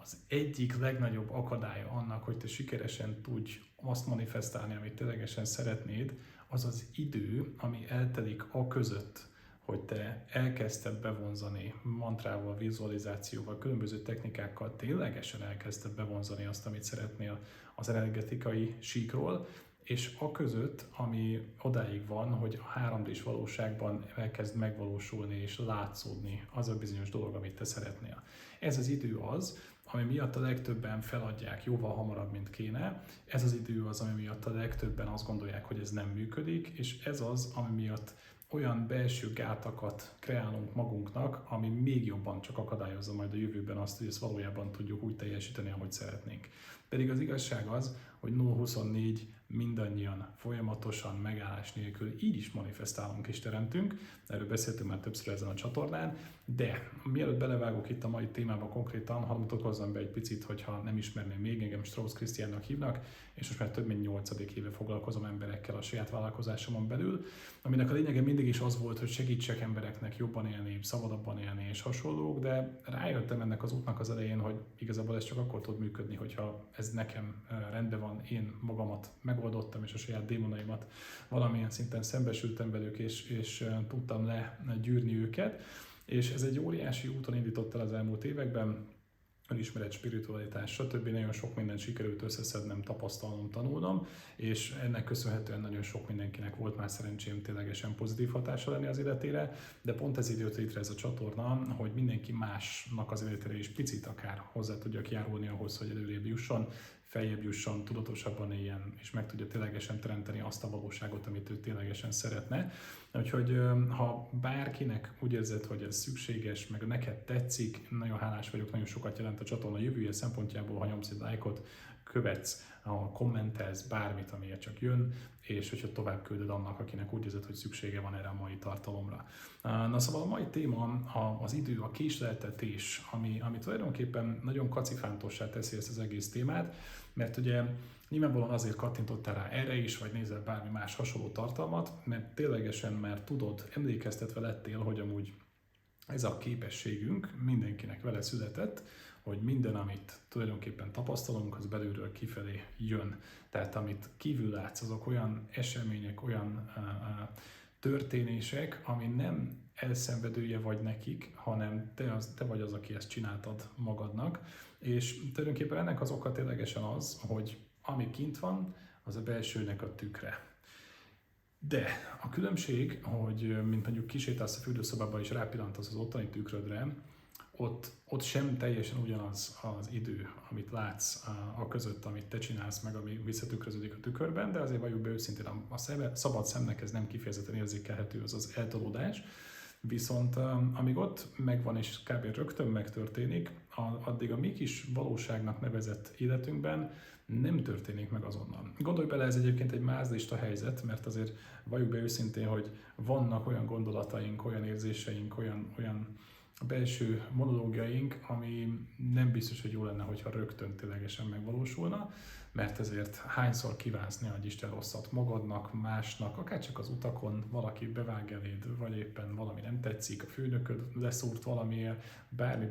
az egyik legnagyobb akadálya annak, hogy te sikeresen tudj azt manifestálni, amit ténylegesen szeretnéd, az az idő, ami eltelik a között, hogy te elkezdted bevonzani mantrával, vizualizációval, különböző technikákkal, ténylegesen elkezdted bevonzani azt, amit szeretnél az energetikai síkról, és a között, ami odáig van, hogy a 3D-s valóságban elkezd megvalósulni és látszódni az a bizonyos dolog, amit te szeretnél. Ez az idő az, ami miatt a legtöbben feladják jóval hamarabb, mint kéne. Ez az idő az, ami miatt a legtöbben azt gondolják, hogy ez nem működik, és ez az, ami miatt olyan belső gátakat kreálunk magunknak, ami még jobban csak akadályozza majd a jövőben azt, hogy ezt valójában tudjuk úgy teljesíteni, ahogy szeretnénk. Pedig az igazság az, hogy 0-24 mindannyian folyamatosan megállás nélkül így is manifestálunk és teremtünk, erről beszéltünk már többször ezen a csatornán, de mielőtt belevágok itt a mai témába konkrétan, hadd mutatkozzam be egy picit, hogyha nem ismerném még, engem Strauss Krisztiánnak hívnak, és most már több mint 8. éve foglalkozom emberekkel a saját vállalkozásomon belül, aminek a lényege mindig is az volt, hogy segítsek embereknek jobban élni, szabadabban élni és hasonlók, de rájöttem ennek az útnak az elején, hogy igazából ez csak akkor tud működni, hogyha ez nekem rendben van, én magamat megoldottam, és a saját démonaimat valamilyen szinten szembesültem velük, és tudtam legyűrni őket. És ez egy óriási úton indított el az elmúlt években, önismeret, spiritualitás, stb. Nagyon sok mindent sikerült összeszednem, tapasztalnom, tanulnom, és ennek köszönhetően nagyon sok mindenkinek volt már szerencsém ténylegesen pozitív hatása lenni az életére, de pont ez jött létre ez a csatorna, hogy mindenki másnak az életére is picit akár hozzá tudjak járulni ahhoz, hogy előrébb jusson, feljebb jusson, tudatosabban éljen, és meg tudja ténylegesen teremteni azt a valóságot, amit ő ténylegesen szeretne. Úgyhogy ha bárkinek úgy érzed, hogy ez szükséges, meg neked tetszik, nagyon hálás vagyok, nagyon sokat jelent a csatorna jövője szempontjából, ha nyomsz egy lájkot, követsz, ha kommentelsz bármit, amiért csak jön, és hogyha tovább küldöd annak, akinek úgy érzed, hogy szüksége van erre a mai tartalomra. Na szóval a mai téma az idő, a késleltetés, ami tulajdonképpen nagyon kacifántossá teszi ezt az egész témát, mert ugye nyilvánvalóan azért kattintottál rá erre is, vagy nézel bármi más hasonló tartalmat, mert ténylegesen már tudod, emlékeztetve lettél, hogy amúgy ez a képességünk mindenkinek vele született, hogy minden, amit tulajdonképpen tapasztalunk, az belülről kifelé jön. Tehát amit kívül látsz, azok olyan események, olyan történések, ami nem elszenvedője vagy nekik, hanem te vagy az, aki ezt csináltad magadnak. És tulajdonképpen ennek az oka ténylegesen az, hogy ami kint van, az a belsőnek a tükre. De a különbség, hogy mint mondjuk kisétálsz a fürdőszobába és rápillantasz az ottani tükrödre, ott sem teljesen ugyanaz az idő, amit látsz a között, amit te csinálsz, meg ami visszatükröződik a tükörben, de azért valljuk be őszintén, a szabad szemnek ez nem kifejezetten érzékelhető, az az eltolódás. Viszont amíg ott megvan és kb. Rögtön megtörténik, addig a mi kis valóságnak nevezett életünkben nem történik meg azonnal. Gondolj bele, ez egyébként egy mázlista helyzet, mert azért valljuk be őszintén, hogy vannak olyan gondolataink, olyan érzéseink, olyan belső monológiaink, ami nem biztos, hogy jó lenne, hogyha rögtön ténylegesen megvalósulna, mert ezért hányszor kívánsz, ne adj Isten rosszat magadnak, másnak, akár csak az utakon valaki bevág eléd, vagy éppen valami nem tetszik, a főnököd leszúrt valamiért, bármi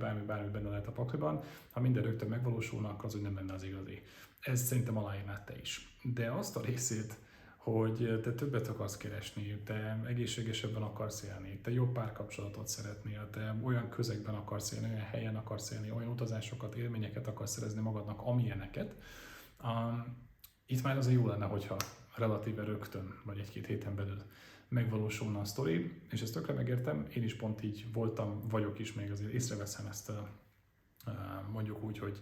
benne lehet a pakliban, ha minden rögtön megvalósulna, akkor az úgy nem lenne az igazi. Ezt szerintem aláírnád te is. De azt a részét, hogy te többet akarsz keresni, te egészségesebben akarsz élni, te jobb párkapcsolatot szeretnél, te olyan közegben akarsz élni, olyan helyen akarsz élni, olyan utazásokat, élményeket akarsz szerezni magadnak, amilyeneket. Itt már azért jó lenne, hogyha relatíve rögtön, vagy egy-két héten belül megvalósulna a sztori, és ezt tökre megértem, én is pont így voltam, vagyok is, még azért észreveszem ezt mondjuk úgy, hogy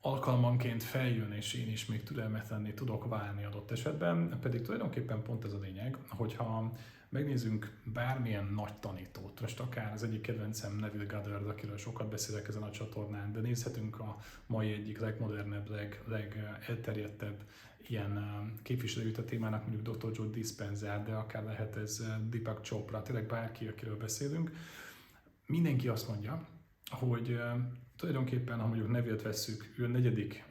alkalmanként feljön, és én is még türelmetlenné tudok válni adott esetben, pedig tulajdonképpen pont ez a lényeg, hogyha megnézzünk bármilyen nagy tanítót, most akár az egyik kedvencem Neville Goddard, akiről sokat beszélek ezen a csatornán, de nézhetünk a mai egyik legmodernebb, legelterjedtebb ilyen képviselőjét a témának, mondjuk Dr. Joe Dispenza, de akár lehet ez Deepak Chopra, tényleg bárki, akiről beszélünk. Mindenki azt mondja, hogy tulajdonképpen, ha mondjuk Neville-t vesszük, ő a negyedik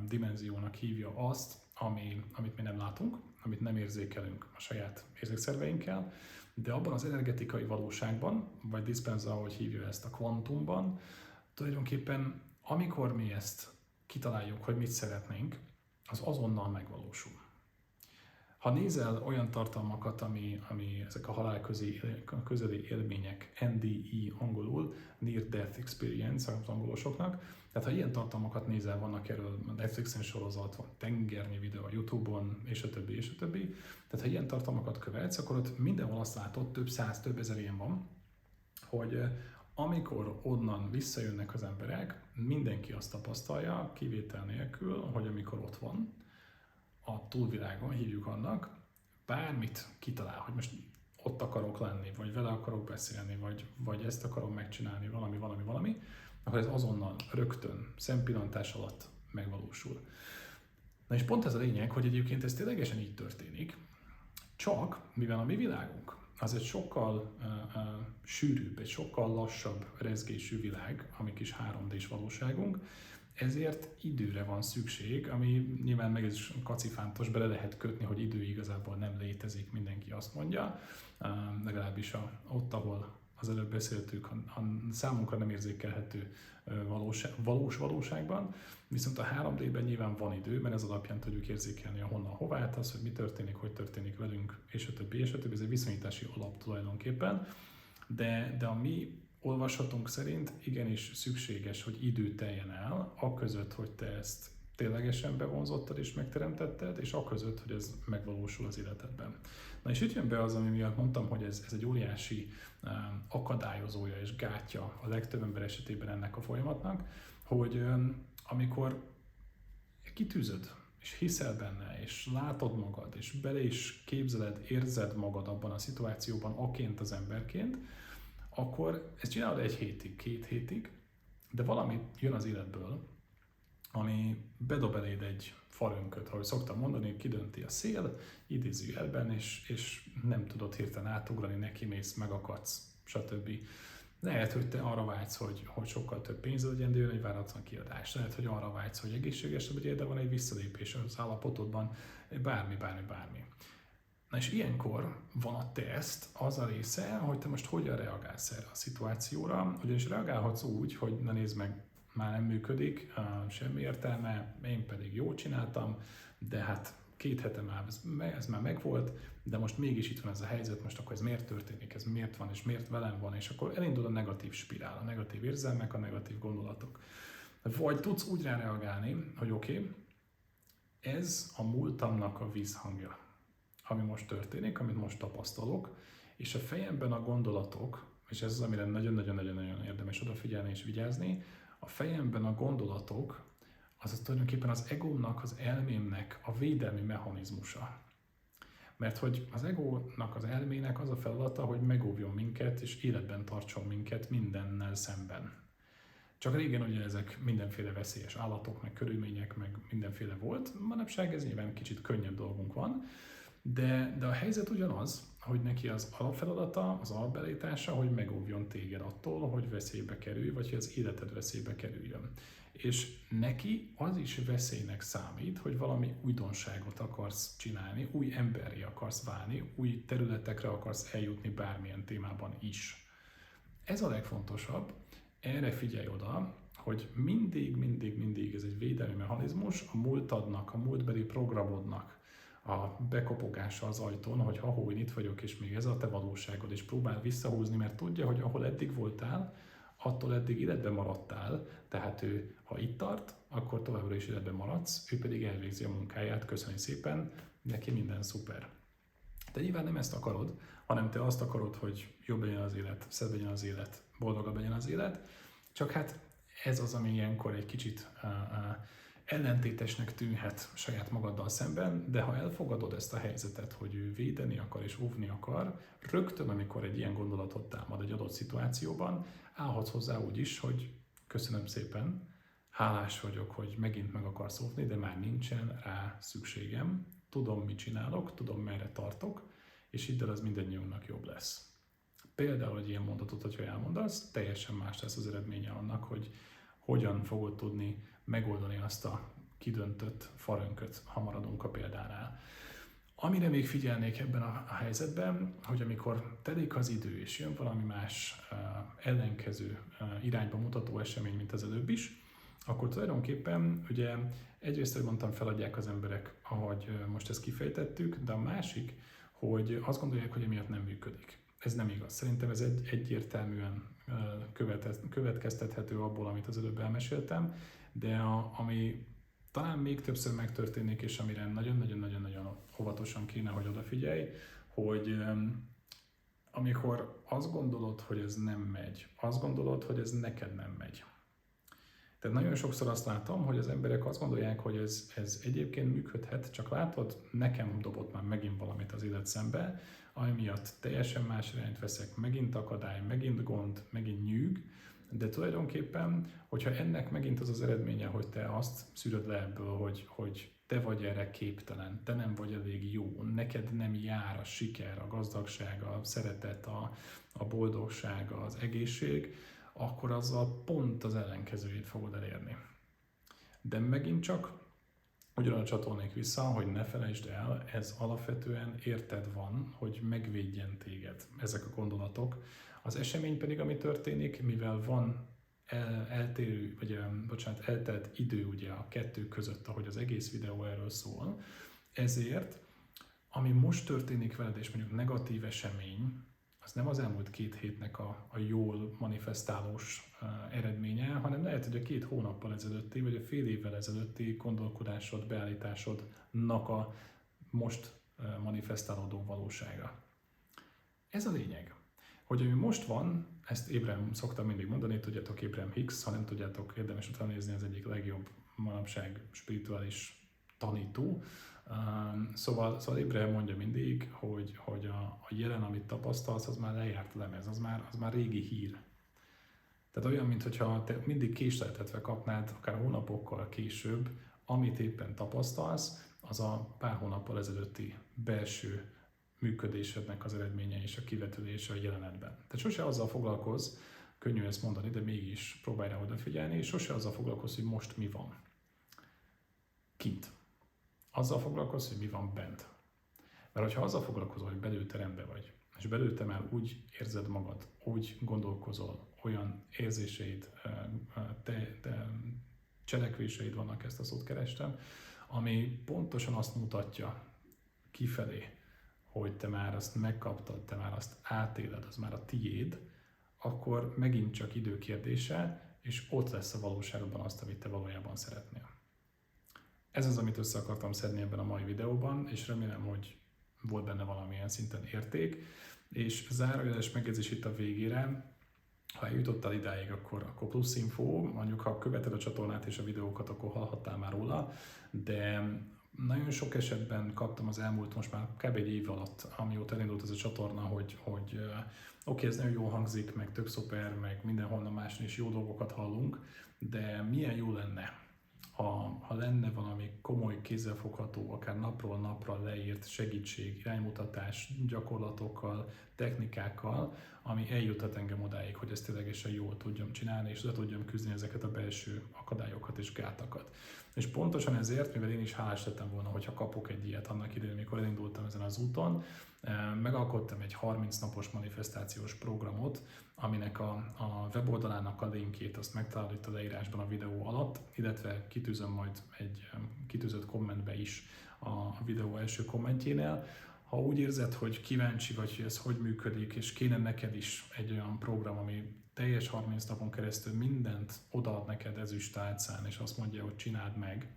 dimenziónak hívja azt, amit mi nem látunk, amit nem érzékelünk a saját érzékszerveinkkel, de abban az energetikai valóságban, vagy Dispenza, ahogy hívja ezt a kvantumban, tulajdonképpen Amikor mi ezt kitaláljuk, hogy mit szeretnénk, az azonnal megvalósul. Ha nézel olyan tartalmakat, ami ezek a közeli élmények, NDE angolul, Near Death Experience az angolosoknak, tehát ha ilyen tartalmakat nézel, vannak erről Netflixen sorozat, van tengernyi videó a YouTube-on, és a többi, és a többi. Tehát ha ilyen tartalmakat követsz, akkor ott mindenhol azt látod, több száz, több ezer ilyen van, hogy amikor onnan visszajönnek az emberek, mindenki azt tapasztalja, kivétel nélkül, hogy amikor ott van, a túlvilágon, hívjuk annak, bármit kitalál, hogy most ott akarok lenni, vagy vele akarok beszélni, vagy ezt akarom megcsinálni, valami, akkor ez azonnal, rögtön, szempillantás alatt megvalósul. Na és pont ez a lényeg, hogy egyébként ez ténylegesen így történik, csak mivel a mi világunk az egy sokkal sűrűbb, egy sokkal lassabb rezgésű világ, ami kis 3D-s valóságunk, ezért időre van szükség, ami nyilván meg ez is kacifántos, bele lehet kötni, hogy idő igazából nem létezik, mindenki azt mondja, legalábbis ott, ahol az előbb beszéltük, a számunkra nem érzékelhető valós valóságban, viszont a 3D-ben nyilván van idő, mert ez alapján tudjuk érzékelni a honnan hová, az, hogy mi történik, hogy történik velünk, és a többi, ez egy viszonyítási alap tulajdonképpen, de a mi olvashatunk szerint igenis szükséges, hogy idő teljen el, aközött, hogy te ezt ténylegesen bevonzottad és megteremtetted, és aközött, hogy ez megvalósul az életedben. Na és itt jön be az, ami miatt mondtam, hogy ez egy óriási akadályozója és gátja a legtöbb ember esetében ennek a folyamatnak, hogy amikor kitűzöd, és hiszel benne, és látod magad, és bele is képzeled, érzed magad abban a szituációban, aként az emberként, akkor ezt csinálod 1 hétig, 2 hétig, de valami jön az életből, ami bedob eléd egy farönköt, ahogy szoktam mondani, kidönti a szél, idézőjelben, és nem tudod hirtelen átugrani, nekimész, megakadsz, stb. Lehet, hogy te arra vágysz, hogy sokkal több pénzed legyen, de jön egy váratlan kiadás. Lehet, hogy arra vágysz, hogy egészségesebb legyél, de van egy visszalépés az állapotodban, bármi. Na és ilyenkor van a teszt, az a része, hogy te most hogyan reagálsz erre a szituációra, ugyanis reagálhatsz úgy, hogy na nézd meg, már nem működik, semmi értelme, én pedig jól csináltam, de hát 2 hete már ez már megvolt, de most mégis itt van ez a helyzet, most akkor ez miért történik, ez miért van, és miért velem van, és akkor elindul a negatív spirál, a negatív érzelmek, a negatív gondolatok. Vagy tudsz úgy rá reagálni, hogy oké, ez a múltamnak a vízhangja, ami most történik, amit most tapasztalok, és a fejemben a gondolatok, és ez az, amire nagyon-nagyon érdemes odafigyelni és vigyázni, a fejemben a gondolatok, az tulajdonképpen az egómnak, az elmémnek a védelmi mechanizmusa. Mert hogy az egónak, az elmének az a feladata, hogy megóvjon minket, és életben tartson minket mindennel szemben. Csak régen ugye ezek mindenféle veszélyes állatok, meg körülmények, meg mindenféle volt, manapság ez nyilván kicsit könnyebb dolgunk van, de a helyzet ugyanaz, hogy neki az alapfeladata, az alapbeállítása, hogy megóvjon téged attól, hogy veszélybe kerülj, vagy hogy az életed veszélybe kerüljön. És neki az is veszélynek számít, hogy valami újdonságot akarsz csinálni, új emberré akarsz válni, új területekre akarsz eljutni bármilyen témában is. Ez a legfontosabb, erre figyelj oda, hogy mindig ez egy védelmi mechanizmus a múltadnak, a múltbeli programodnak a bekopogása az ajtón, hogy ha itt vagyok, és még ez a te valóságod, és próbál visszahúzni, mert tudja, hogy ahol eddig voltál, attól eddig életben maradtál, tehát ő, ha itt tart, akkor továbbra is életben maradsz, ő pedig elvégzi a munkáját, köszönj szépen, neki minden szuper. De nyilván nem ezt akarod, hanem te azt akarod, hogy jobb legyen az élet, szebb legyen az élet, boldogabb legyen az élet, csak hát ez az, ami ilyenkor egy kicsit ellentétesnek tűnhet saját magaddal szemben, de ha elfogadod ezt a helyzetet, hogy ő védeni akar és óvni akar, rögtön, amikor egy ilyen gondolatot támad egy adott szituációban, állhatsz hozzá úgy is, hogy köszönöm szépen, hálás vagyok, hogy megint meg akarsz óvni, de már nincsen rá szükségem, tudom, mit csinálok, tudom, merre tartok, és hidd el, az mindannyiunknak jobb lesz. Például egy ilyen mondatot, hogyha elmondasz, teljesen más lesz az eredménye annak, hogy hogyan fogod tudni megoldani azt a kidöntött farönköt, ha maradunk a példánál. Amire még figyelnék ebben a helyzetben, hogy amikor telik az idő és jön valami más ellenkező irányba mutató esemény, mint az előbb is, akkor tulajdonképpen ugye egyrészt, hogy mondtam, feladják az emberek, ahogy most ezt kifejtettük, de a másik, hogy azt gondolják, hogy emiatt nem működik. Ez nem igaz. Szerintem ez egyértelműen következtethető abból, amit az előbb elmeséltem, de ami talán még többször megtörténik, és amire nagyon-nagyon-nagyon óvatosan kéne, hogy odafigyelj, hogy amikor azt gondolod, hogy ez nem megy, azt gondolod, hogy ez neked nem megy. Tehát nagyon sokszor azt látom, hogy az emberek azt gondolják, hogy ez egyébként működhet, csak látod, nekem dobott már megint valamit az élet szembe, ami miatt teljesen más irányt veszek, megint akadály, megint gond, megint nyűg, de tulajdonképpen, hogyha ennek megint az az eredménye, hogy te azt szűröd le ebből, hogy te vagy erre képtelen, te nem vagy elég jó, neked nem jár a siker, a gazdagság, a szeretet, a boldogság, az egészség, akkor azzal pont az ellenkezőjét fogod elérni. De megint csak ugyanarra csatolnék vissza, hogy ne felejtsd el, ez alapvetően érted van, hogy megvédjen téged ezek a gondolatok. Az esemény pedig, ami történik, mivel van eltelt idő ugye a kettő között, ahogy az egész videó erről szól, ezért, ami most történik veled, és mondjuk negatív esemény, az nem az elmúlt 2 hétnek a jól manifestálós eredménye, hanem lehet, hogy a 2 hónappal ezelőtti, vagy a fél évvel ezelőtti gondolkodásod, beállításodnak a most manifestálódó valósága. Ez a lényeg. Hogy ami most van, ezt Abraham szoktam mindig mondani, tudjátok, Abraham Hicks, ha nem tudjátok, érdemes utána nézni, az egyik legjobb manapság spirituális tanító. Szóval Abraham mondja mindig, hogy a jelen, amit tapasztalsz, az már lejárt lemez, az már régi hír. Tehát olyan, mintha te mindig késleltetve kapnád, akár hónapokkal később, amit éppen tapasztalsz, az a pár hónappal ezelőtti belső működésednek az eredménye és a kivetülése a jelenetben. Tehát sose azzal foglalkozz, könnyű ezt mondani, de mégis próbálj rá odafigyelni, és sose azzal foglalkozz, hogy most mi van kint. Azzal foglalkozz, hogy mi van bent. Mert ha azzal foglalkozol, hogy belül te rendben vagy, és belül te már úgy érzed magad, úgy gondolkozol, olyan érzéseid, te cselekvéseid vannak, ezt a szót kerestem, ami pontosan azt mutatja kifelé, hogy te már azt megkaptad, te már azt átéled, az már a tiéd, akkor megint csak idő kérdése, és ott lesz a valóságban azt, amit te valójában szeretnél. Ez az, amit össze akartam szedni ebben a mai videóban, és remélem, hogy volt benne valamilyen szinten érték, és zárójeles megjegyzés itt a végére, ha eljutottál idáig, akkor plusz info, mondjuk ha követed a csatornát és a videókat, akkor hallhattál már róla, de nagyon sok esetben kaptam az elmúlt, most már kb. Egy év alatt, amióta elindult ez a csatorna, hogy oké, ez nagyon jól hangzik, meg tök szuper, meg mindenhol máson is jó dolgokat hallunk, de milyen jó lenne, ha lenne valami komoly, kézzelfogható, akár napról napra leírt segítség, iránymutatás, gyakorlatokkal, technikákkal, ami eljuthat engem odáig, hogy ezt ténylegesen jól tudjam csinálni, és le tudjam küzdeni ezeket a belső akadályokat és gátakat. És pontosan ezért, mivel én is hálás lettem volna, hogyha kapok egy ilyet annak idején, amikor elindultam ezen az úton, megalkottam egy 30 napos manifestációs programot, aminek a weboldalának a linkjét azt megtalálod itt a leírásban a videó alatt, illetve kitűzöm majd egy kitűzött kommentbe is a videó első kommentjénél. Ha úgy érzed, hogy kíváncsi vagy, hogy ez hogy működik, és kéne neked is egy olyan program, ami teljes 30 napon keresztül mindent odaad neked ezüst álcán, és azt mondja, hogy csináld meg,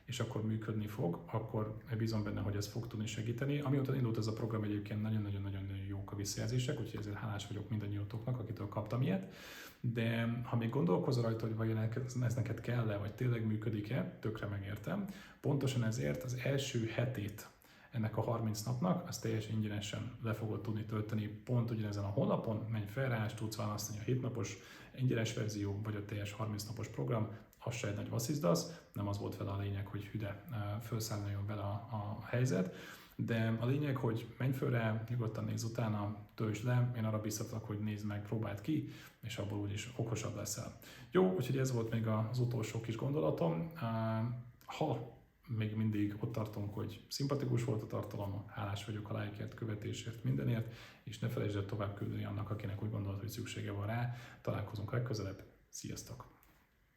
és akkor működni fog, akkor bízom benne, hogy ez fog tudni segíteni. Amióta indult ez a program, egyébként nagyon-nagyon jók a visszajelzések, úgyhogy ezért hálás vagyok mindannyiótoknak, akitől kaptam ilyet. De ha még gondolkozol rajta, hogy vajon ez neked kell-e, vagy tényleg működik-e, tökre megértem. Pontosan ezért az első hetét ennek a 30 napnak, azt teljesen ingyenesen le fogod tudni tölteni pont ugyanezen a honlapon, menj fel rá, és tudsz választani a 7 napos ingyenes verzió, vagy a teljes 30 napos program, az se egy nagy vasszizdasz, nem az volt vele a lényeg, hogy hüde felszálljon vele a helyzet, de a lényeg, hogy menj föl rá, nyugodtan nézz utána, töltsd le, én arra biztatlak, hogy nézd meg, próbáld ki, és abból úgyis okosabb leszel. Jó, úgyhogy ez volt még az utolsó kis gondolatom. Ha még mindig ott tartunk, hogy szimpatikus volt a tartalom, hálás vagyok a lájkért, követésért, mindenért, és ne felejtsd el tovább küldeni annak, akinek úgy gondolod, hogy szüksége van rá. Találkozunk legközelebb, sziasztok!